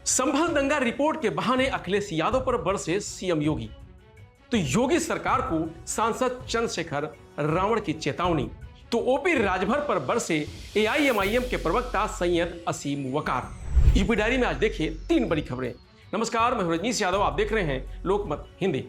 संभल दंगा रिपोर्ट के बहाने अखिलेश यादव पर बरसे सीएम योगी। तो योगी सरकार को सांसद चंद्रशेखर रावण की चेतावनी। तो ओपी राजभर पर बरसे एआईएमआईएम के प्रवक्ता सैयद असीम वकार। यूपी डायरी में आज देखिए 3 बड़ी खबरें। नमस्कार, मैं रजनीश यादव, आप देख रहे हैं लोकमत हिंदी।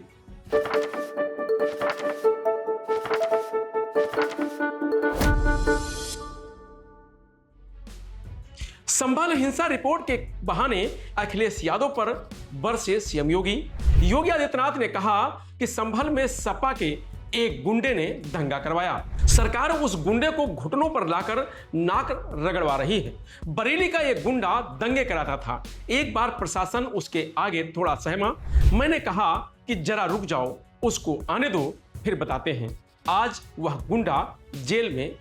संभल हिंसा रिपोर्ट के बहाने अखिलेश यादव पर बरसे सीएम योगी। योगी आदित्यनाथ ने कहा कि संभल में सपा के एक गुंडे ने दंगा करवाया। सरकार उस गुंडे को घुटनों पर लाकर नाक रगड़वा रही है। बरेली का एक गुंडा दंगे कराता था। एक बार प्रशासन उसके आगे थोड़ा सहमा। मैंने कहा कि जरा रुक जाओ, उसको आने दो, फिर बताते हैं। आज वह गुंडा जेल में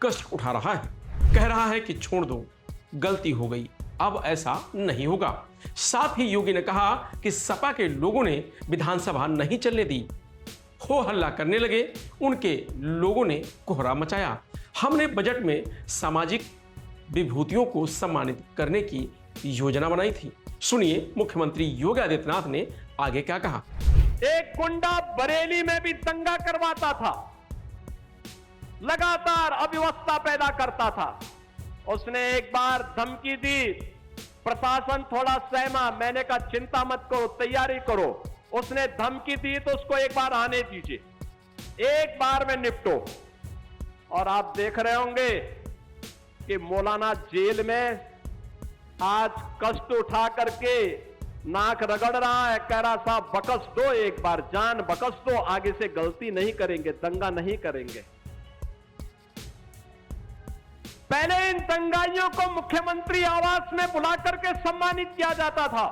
कष्ट उठा रहा है। कह रहा है कि छोड़ दो, गलती हो गई, अब ऐसा नहीं होगा। साथ ही योगी ने कहा कि सपा के लोगों ने विधानसभा नहीं चलने दी। हो हल्ला करने लगे, उनके लोगों ने कोहरा मचाया। हमने बजट में सामाजिक विभूतियों को सम्मानित करने की योजना बनाई थी। सुनिए मुख्यमंत्री योगी आदित्यनाथ ने आगे क्या कहा। एक गुंडा बरेली में भी दंगा करवाता था, लगातार अव्यवस्था पैदा करता था। उसने एक बार धमकी दी, प्रशासन थोड़ा सहमा। मैंने कहा चिंता मत करो, तैयारी करो। उसने धमकी दी तो उसको एक बार आने दीजिए, एक बार में निपटो। और आप देख रहे होंगे कि मौलाना जेल में आज कष्ट उठा करके नाक रगड़ रहा है। कह रहा साहब बकस दो, एक बार जान बकस दो, आगे से गलती नहीं करेंगे, दंगा नहीं करेंगे। पहले इन दंगाइयों को मुख्यमंत्री आवास में बुला करके सम्मानित किया जाता था,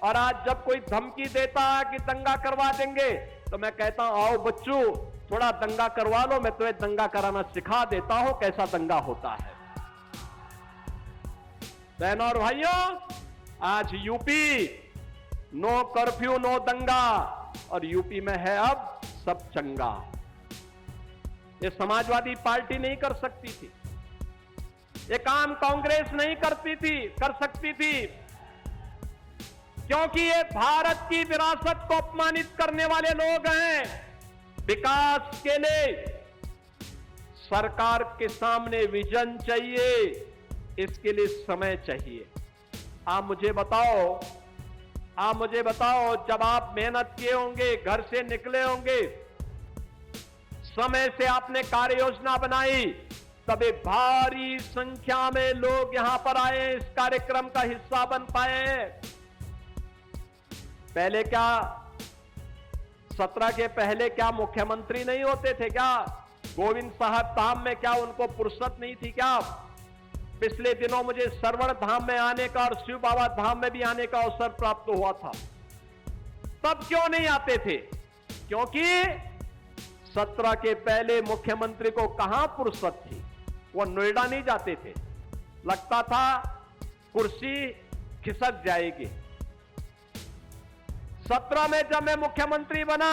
और आज जब कोई धमकी देता है कि दंगा करवा देंगे, तो मैं कहता हूं आओ बच्चों, थोड़ा दंगा करवा लो, मैं तुम्हें दंगा कराना सिखा देता हूं, कैसा दंगा होता है। बहनों और भाइयों, आज यूपी नो कर्फ्यू नो दंगा, और यूपी में है अब सब चंगा। ये समाजवादी पार्टी नहीं कर सकती थी, ये काम कांग्रेस नहीं कर सकती थी, क्योंकि ये भारत की विरासत को अपमानित करने वाले लोग हैं। विकास के लिए सरकार के सामने विजन चाहिए, इसके लिए समय चाहिए। आप मुझे बताओ, जब आप मेहनत किए होंगे, घर से निकले होंगे, समय से आपने कार्य योजना बनाई, तब एक भारी संख्या में लोग यहां पर आए, इस कार्यक्रम का हिस्सा बन पाए। पहले क्या 17 के पहले क्या मुख्यमंत्री नहीं होते थे क्या? गोविंद साहब धाम में क्या उनको फुर्सत नहीं थी क्या? पिछले दिनों मुझे सरवण धाम में आने का और शिव बाबा धाम में भी आने का अवसर प्राप्त हुआ था। तब क्यों नहीं आते थे? क्योंकि 17 के पहले मुख्यमंत्री को कहां फुर्सत थी, वो नोएडा नहीं जाते थे। लगता था कुर्सी खिसक जाएगी। 17 में जब मैं मुख्यमंत्री बना,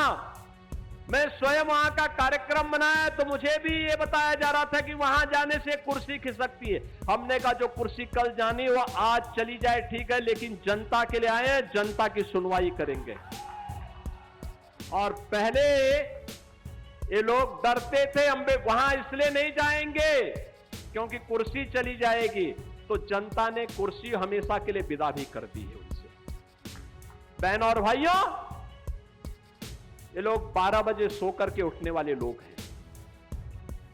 मैं स्वयं वहां का कार्यक्रम बनाया, तो मुझे भी ये बताया जा रहा था कि वहां जाने से कुर्सी खिसकती है। हमने कहा जो कुर्सी कल जानी वो आज चली जाए, ठीक है, लेकिन जनता के लिए आए, जनता की सुनवाई करेंगे। और पहले ये लोग डरते थे, हम वहां इसलिए नहीं जाएंगे क्योंकि कुर्सी चली जाएगी, तो जनता ने कुर्सी हमेशा के लिए विदा भी कर दी है उनसे। बहनों और भाइयों, ये लोग 12 बजे सो करके उठने वाले लोग हैं।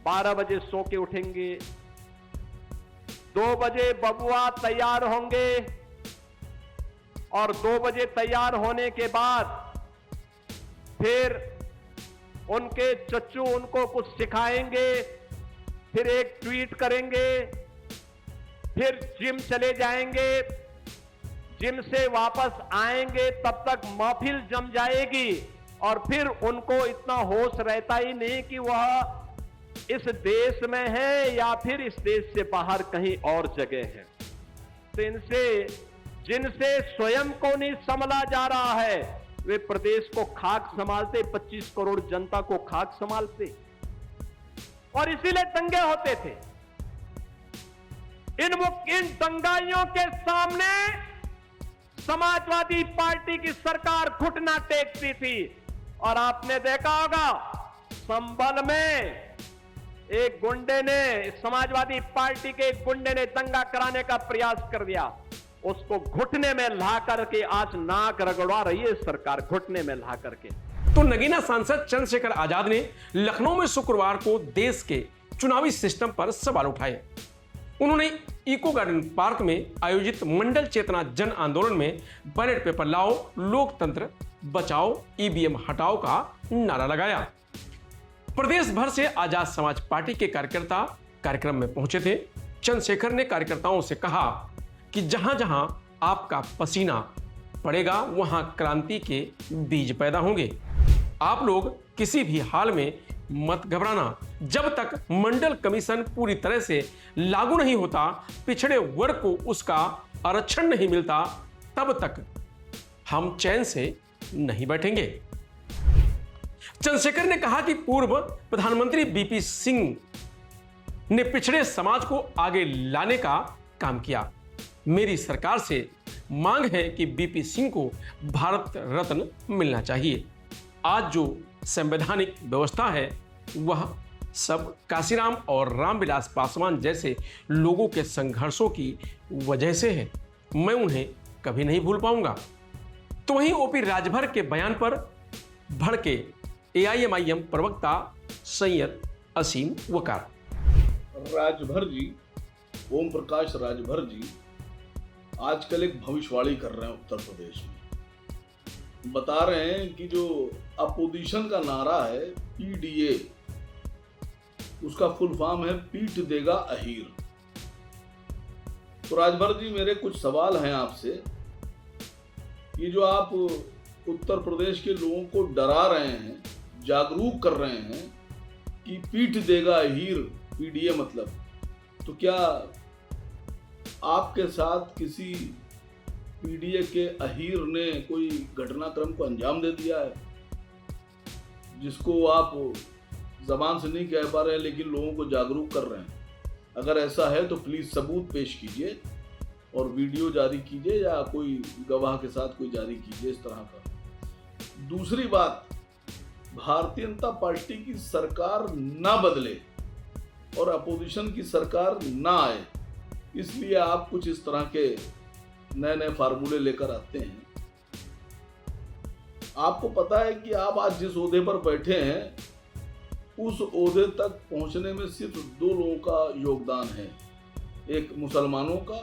12 बजे सो के उठेंगे, 2 बजे बबुआ तैयार होंगे, और 2 बजे तैयार होने के बाद फिर उनके चच्चू उनको कुछ सिखाएंगे, फिर एक ट्वीट करेंगे, फिर जिम चले जाएंगे, जिम से वापस आएंगे, तब तक महफिल जम जाएगी, और फिर उनको इतना होश रहता ही नहीं कि वह इस देश में है या फिर इस देश से बाहर कहीं और जगह है। तो जिनसे स्वयं को नहीं संभला जा रहा है, वे प्रदेश को खाक संभालते, 25 करोड़ जनता को खाक संभालते, और इसीलिए दंगे होते थे। इन दंगाइयों के सामने समाजवादी पार्टी की सरकार घुटना टेकती थी। और आपने देखा होगा संभल में एक गुंडे ने, समाजवादी पार्टी के एक गुंडे ने दंगा कराने का प्रयास कर दिया, उसको घुटने में ला करके आज नाक रगड़वा रही है सरकार, घुटने में ला करके। तो नगीना सांसद चंद्रशेखर आजाद ने लखनऊ में शुक्रवार को देश के चुनावी सिस्टम पर सवाल उठाए। उन्होंने इको गार्डन पार्क में आयोजित मंडल चेतना जन आंदोलन में बैलेट पेपर लाओ, लोकतंत्र बचाओ, ईवीएम हटाओ का नारा लगाया। प्रदेश भर से आजाद समाज पार्टी के कार्यकर्ता कार्यक्रम में पहुंचे थे। चंद्रशेखर ने कार्यकर्ताओं से कहा कि जहां जहां आपका पसीना पड़ेगा वहां क्रांति के बीज पैदा होंगे। आप लोग किसी भी हाल में मत घबराना। जब तक मंडल कमीशन पूरी तरह से लागू नहीं होता, पिछड़े वर्ग को उसका आरक्षण नहीं मिलता, तब तक हम चैन से नहीं बैठेंगे। चंद्रशेखर ने कहा कि पूर्व प्रधानमंत्री बीपी सिंह ने पिछड़े समाज को आगे लाने का काम किया। मेरी सरकार से मांग है कि बीपी सिंह को भारत रत्न मिलना चाहिए। आज जो संवैधानिक व्यवस्था है वह सब काशीराम और रामविलास पासवान जैसे लोगों के संघर्षों की वजह से है। मैं उन्हें कभी नहीं भूल पाऊंगा। तो वहीं ओपी राजभर के बयान पर भड़के एआईएमआईएम प्रवक्ता सैयद असीम वकार। राजभर जी, ओम प्रकाश राजभर जी आजकल एक भविष्यवाणी कर रहे हैं उत्तर प्रदेश में। बता रहे हैं कि जो अपोजिशन का नारा है पीडीए, उसका फुल फॉर्म है पीट देगा अहीर। तो राजभर जी, मेरे कुछ सवाल हैं आपसे। ये जो आप उत्तर प्रदेश के लोगों को डरा रहे हैं, जागरूक कर रहे हैं कि पीट देगा अहीर, पीडीए मतलब, तो क्या आपके साथ किसी पीडीए के अहीर ने कोई घटनाक्रम को अंजाम दे दिया है जिसको आप जबान से नहीं कह पा रहे हैं लेकिन लोगों को जागरूक कर रहे हैं? अगर ऐसा है तो प्लीज सबूत पेश कीजिए और वीडियो जारी कीजिए या कोई गवाह के साथ कोई जारी कीजिए इस तरह का। दूसरी बात, भारतीय जनता पार्टी की सरकार ना बदले और अपोजिशन की सरकार ना आए, इसलिए आप कुछ इस तरह के नए नए फार्मूले लेकर आते हैं। आपको पता है कि आप आज जिस ओहदे पर बैठे हैं उस ओहदे तक पहुंचने में सिर्फ दो लोगों का योगदान है, एक मुसलमानों का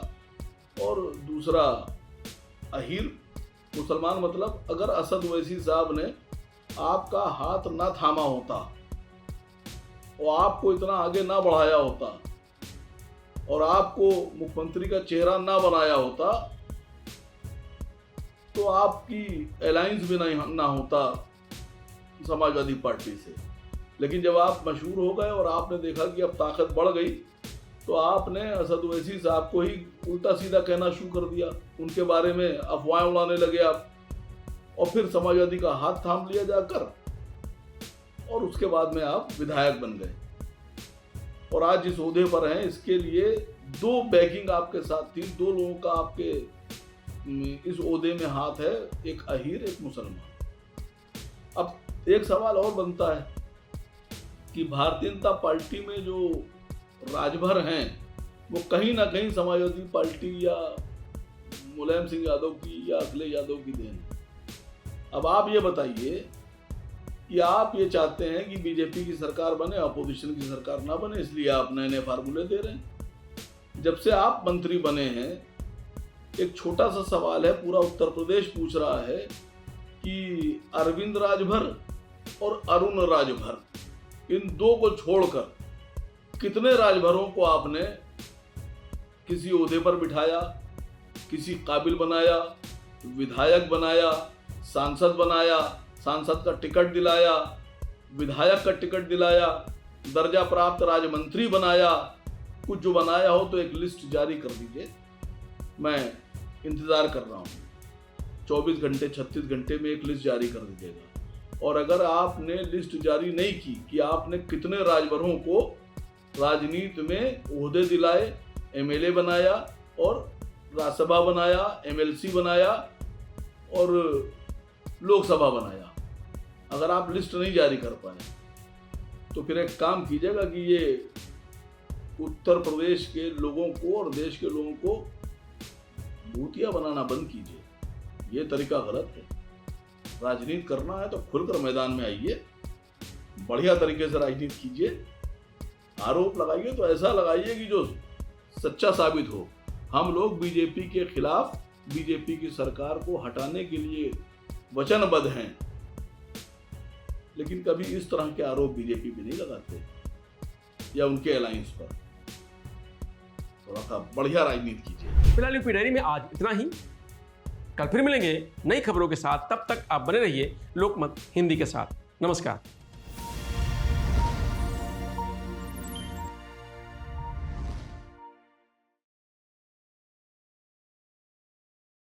और दूसरा अहीर। मुसलमान मतलब अगर असद ओवैसी साहब ने आपका हाथ ना थामा होता और आपको इतना आगे ना बढ़ाया होता और आपको मुख्यमंत्री का चेहरा ना बनाया होता तो आपकी अलायंस भी ना होता समाजवादी पार्टी से। लेकिन जब आप मशहूर हो गए और आपने देखा कि अब ताकत बढ़ गई तो आपने असद ओवैसी साहब को ही उल्टा सीधा कहना शुरू कर दिया, उनके बारे में अफवाहें उड़ाने लगे आप, और फिर समाजवादी का हाथ थाम लिया जाकर और उसके बाद में आप विधायक बन गए। और आज जिस ओहदे पर हैं इसके लिए दो बैकिंग आपके साथ थी, दो लोगों का आपके इस ओहदे में हाथ है, एक अहीर एक मुसलमान। अब एक सवाल और बनता है कि भारतीय जनता पार्टी में जो राजभर हैं वो कहीं ना कहीं समाजवादी पार्टी या मुलायम सिंह यादव की या अखिलेश यादव की देन है। अब आप ये बताइए कि आप ये चाहते हैं कि बीजेपी की सरकार बने, अपोजिशन की सरकार ना बने, इसलिए आप नए नए फार्मूले दे रहे हैं। जब से आप मंत्री बने हैं एक छोटा सा सवाल है, पूरा उत्तर प्रदेश पूछ रहा है कि अरविंद राजभर और अरुण राजभर, इन दो को छोड़कर कितने राजभरों को आपने किसी ओहदे पर बिठाया, किसी काबिल बनाया, विधायक बनाया, सांसद बनाया, सांसद का टिकट दिलाया, विधायक का टिकट दिलाया, दर्जा प्राप्त राज्य मंत्री बनाया? कुछ जो बनाया हो तो एक लिस्ट जारी कर दीजिए, मैं इंतजार कर रहा हूँ। 24 घंटे 36 घंटे में एक लिस्ट जारी कर दीजिएगा। और अगर आपने लिस्ट जारी नहीं की कि आपने कितने राजभरों को राजनीति में ओहदे दिलाए, एमएलए बनाया और राज्यसभा बनाया, एमएलसी बनाया और लोकसभा बनाया। अगर आप लिस्ट नहीं जारी कर पाए तो फिर एक काम कीजिएगा कि ये उत्तर प्रदेश के लोगों को और देश के लोगों को भूतिया बनाना बंद कीजिए। ये तरीका गलत है। राजनीति करना है तो खुलकर मैदान में आइए, बढ़िया तरीके से राजनीति कीजिए। आरोप लगाइए तो ऐसा लगाइए कि जो सच्चा साबित हो। हम लोग बीजेपी के खिलाफ, बीजेपी की सरकार को हटाने के लिए वचनबद्ध हैं, लेकिन कभी इस तरह के आरोप बीजेपी भी नहीं लगाते या उनके अलायंस पर। थोड़ा सा बढ़िया राजनीति कीजिए। फिलहाल यूपी डायरी में आज इतना ही। कल फिर मिलेंगे नई खबरों के साथ। तब तक आप बने रहिए लोकमत हिंदी के साथ। नमस्कार।